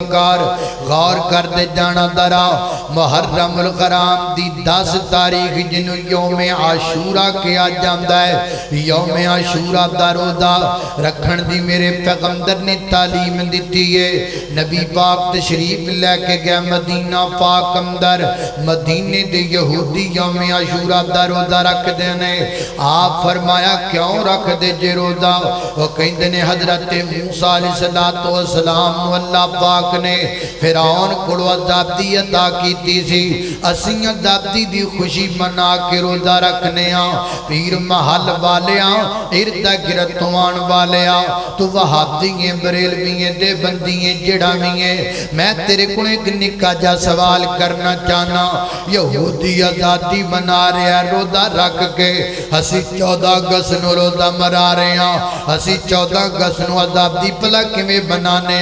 गौर कर दे जाना दरा मुहर्रमुल हराम दी 10 तारीख जिन्हों यौम आशूरा किया जाता है। यौम आशूरा दा रोज़ा रखण दी मेरे पैगंबर ने तालीम दी है। नबी पाक तशरीफ लैके गया मदीना पाक अंदर। मदीने दे यहूदी यौम आशूरा दा रोज़ा रखते ने। आप फरमाया क्यों रख दे जे रोज़ा? वो कहते ने हजरत मूसा अलैहिस्सलातु वस्सलाम अल्लाह पाक ने फिरौन को आज़ादी अता की सी। असी आज़ादी की खुशी मना के रोज़ा रखने पीर महल वाले इर्द गिरद आने वाले तू वहाबी है बरेलवी है देवबंदी है जेड़ा भी है। मैं तेरे को एक निक्का जा सवाल करना चाहना। यहूदी आज़ादी मना रहा रोज़ा रख के। असी 14 अगस्त को रोज़ा मना रहे हैं। असी 14 अगस्त को आज़ादी भला किवें मनाने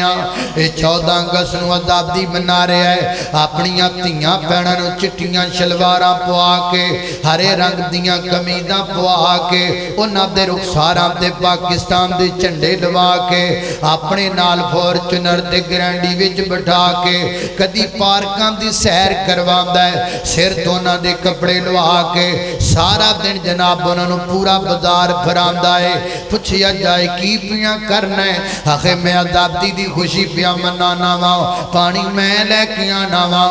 14 अगस्त को आज़ादी मना रहा है। अपनिया धियां भैणों चिट्टियां शलवारां पवा के हरे रंग दियां कमीज़ां पवा के उन्होंने रुखसारां ते पाकिस्तान के झंडे लवा के अपने नाल फॉर्चूनर ते ग्रैंडी विच बिठा के कदी पार्कां दी सैर करवांदा है। सिर तो उन्होंने कपड़े लवा के सारा दिन जनाब उन्होंने पूरा बाजार फिरांदा है। पुछया जाए की पिया करना है? आखिर मैं आज़ादी की खुशी पिया मनाना वा। पानी मैं लैके आना वा।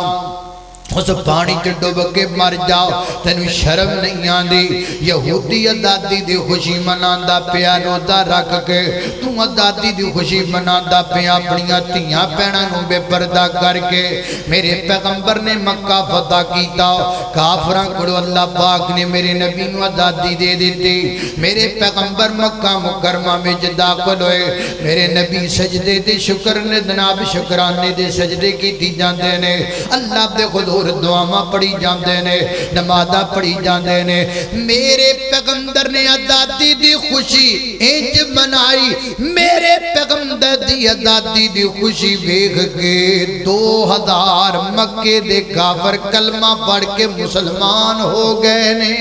उस पानी च डुब के मर जाओ तेन शर्म नहीं आती। यहूदी आज़ादी की खुशी मनाता पिया रोज़ा रख के। तू आज़ादी की खुशी मनाता पिया अपनिया धियां भैणों बेपर्दा करके। मेरे पैगंबर ने मक्का फतह किया। काफरां को अल्लाह पाक ने मेरे नबी को आज़ादी दे दी। मेरे पैगंबर मक्का मुकरमा में दाखिल होए। मेरे नबी सजदे दे शुक्र ने जनाब शुकराने दे सजदे की जाते ने। अल्लाह दे खुद दुआवां पढ़ी जाते ने नमाज़ां पढ़ी जाते ने। मेरे पैगंबर ने आज़ादी की खुशी इंज मनाई। मेरे पैगंबर की आज़ादी की खुशी वेख के 2000 मक्के दे काफर कलमा पढ़ के मुसलमान हो गए ने।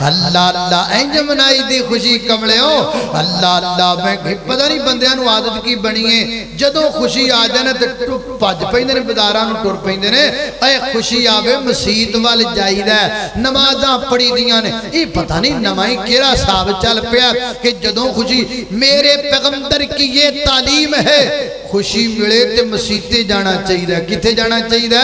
अल्लाह अल्लाह इंज मनाई दी खुशी कमले हो। अल्लाह अल्लाह मैं पता नहीं बंदियां नूं आदत की बनी है जदों खुशी आ जाए तो भज पैंदे ने बाजारां नूं टुर पैंदे ने। ए खुशी आवे मसीत वाल जाईदा नमाज़ां पढ़ी दियां ने। ये पता नहीं नवा ही केड़ा हिसाब चल पिया कि जदों खुशी मेरे पैगंबर की ये तालीम है खुशी मिले तो मसीते जाना चाहिए। किथे जाना चाहिए?